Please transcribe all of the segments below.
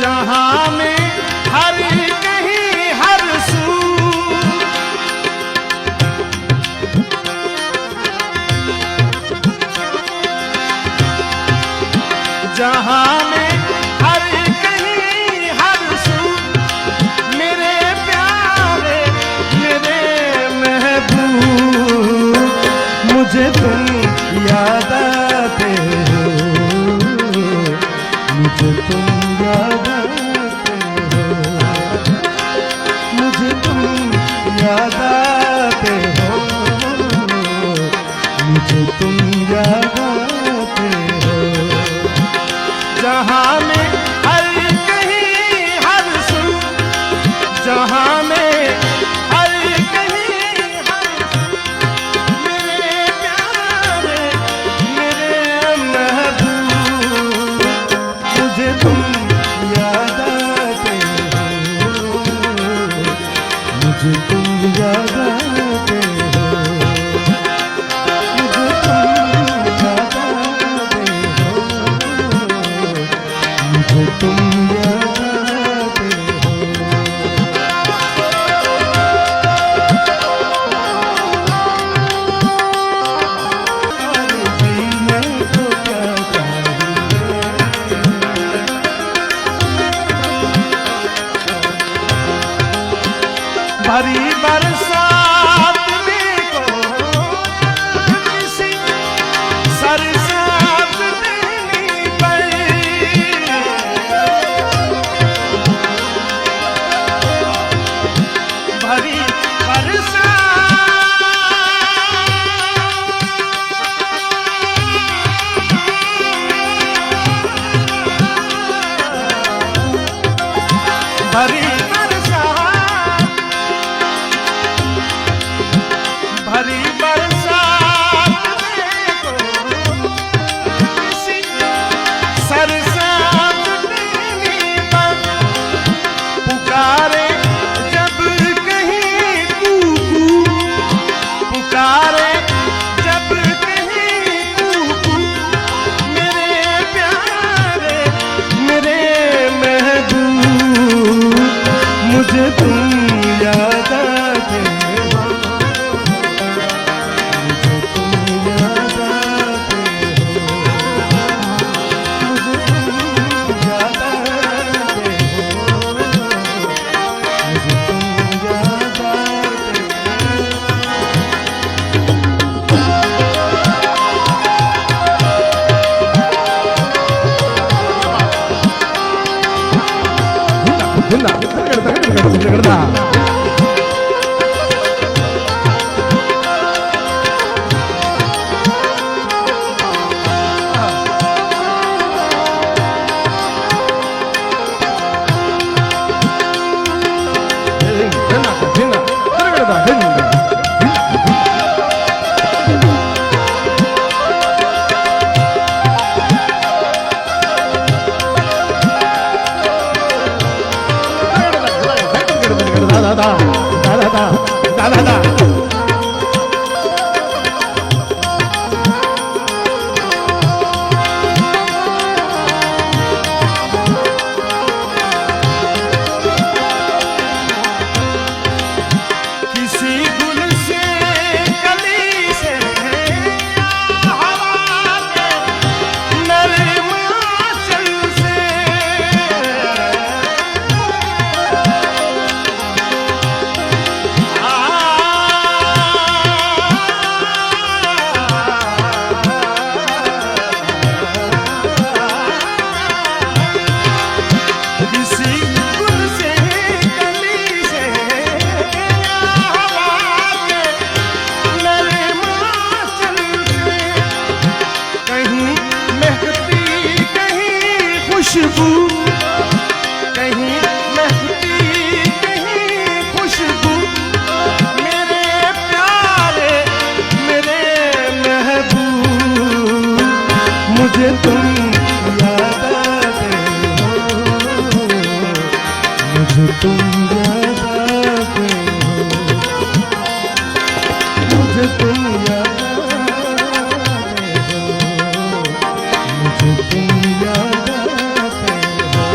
जहां में हर कहीं हर सू जहां में हर कहीं हर सू मेरे प्यारे मेरे महबूब मुझे तुम याद आते हो मुझे तुम याद आते हो मुझे तुम याद आते हो मुझे तुम याद आते हो जहां में हर कहीं हर सू जहां में हर कहीं हर सू मेरे प्यारे मेरे महबूब मुझे तुम याद आते हो मुझे तुम याद आते हो मुझे तुम याद आते हो मुझे तुम याद आते हो जीने को क्या चाहिए भरी बरसात में को किसी सरसात देनी पड़ी भरी भरी बरसात में को किसी सरसात देनी पड़ी पुकारे जब कहीं कूकू पुकारे जब कहीं कूकू मेरे प्यारे मेरे महबूब मुझे तुम याद आते हो मुझे तुम याद आते हो मुझे तुम याद आते हो मुझे तुम याद आते किसी गुल से कली से हवा के नरम आंचल से किसी गुल से कली से हवा के नरम आंचल से कहीं महकती कहीं खुशबू कहीं महकती कहीं खुशबू मेरे प्यारे मेरे महबूब मुझे तुम याद आते हो मुझे तुम याद आते हो मुझे तुम याद आते हो मुझे तुम याद आते हो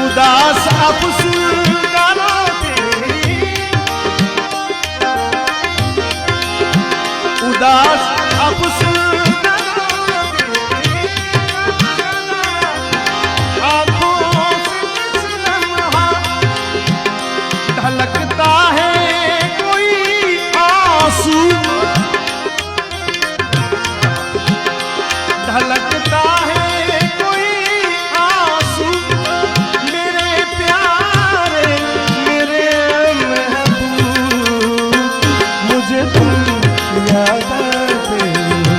उदास अफसुगानों उदास अफसुगानों आँखों से कुछ लम्हा ढलकता है कोई आंसू ढलकता है कोई आंसू मेरे प्यारे मेरे महबूब मुझे तुम याद आते हो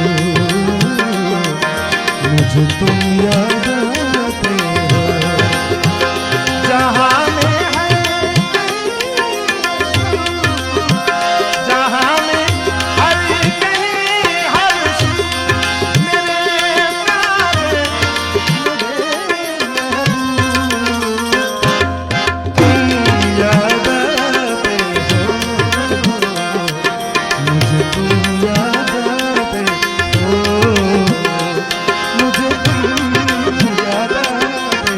मुझे तुम याद आते हो जहाँ में है जहाँ में हर कहीं हर मेरे प्यारे तुम याद आते हो मुझे तुम याद आते हो मुझे तुम याद आते हो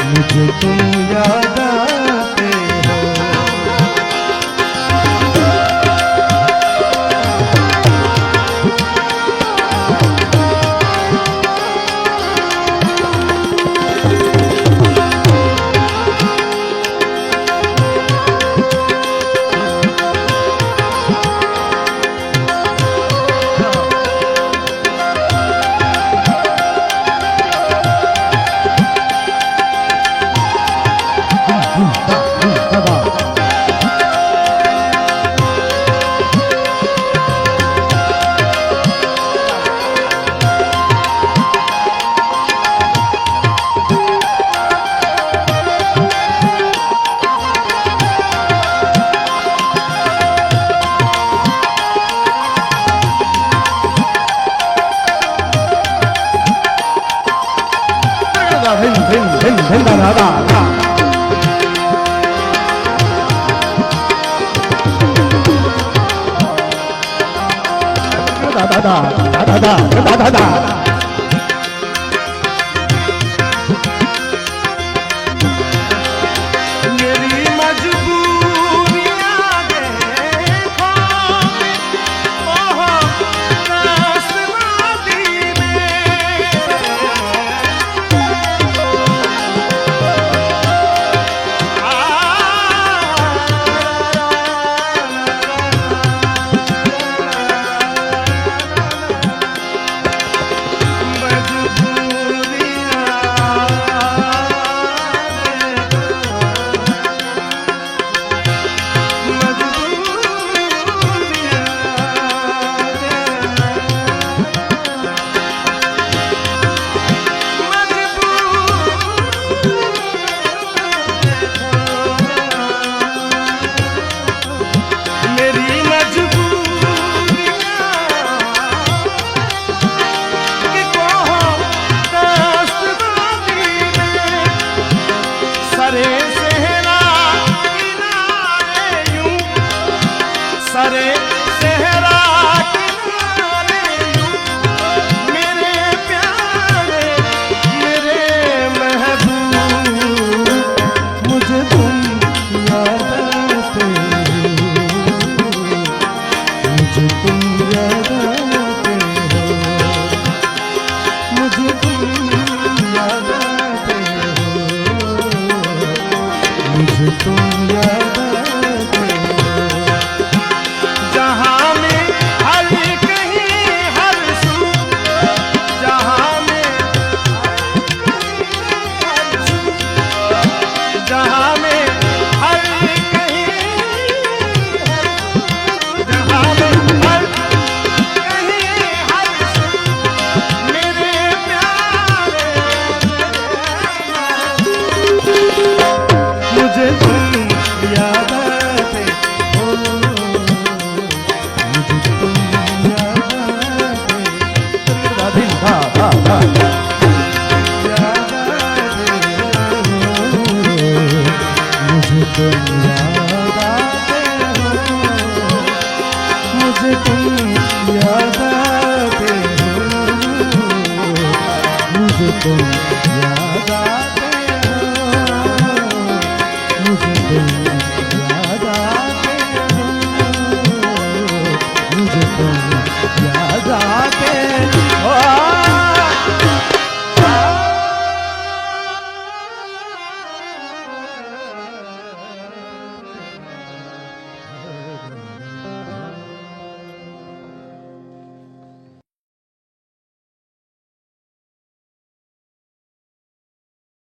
मुझे तुम याद आते हो मेरी मजबूरियां देखो ओह रास्तेबाजी तुम याद आते हो जहाँ में मुझे तुम याद आते हो, मुझे तुम याद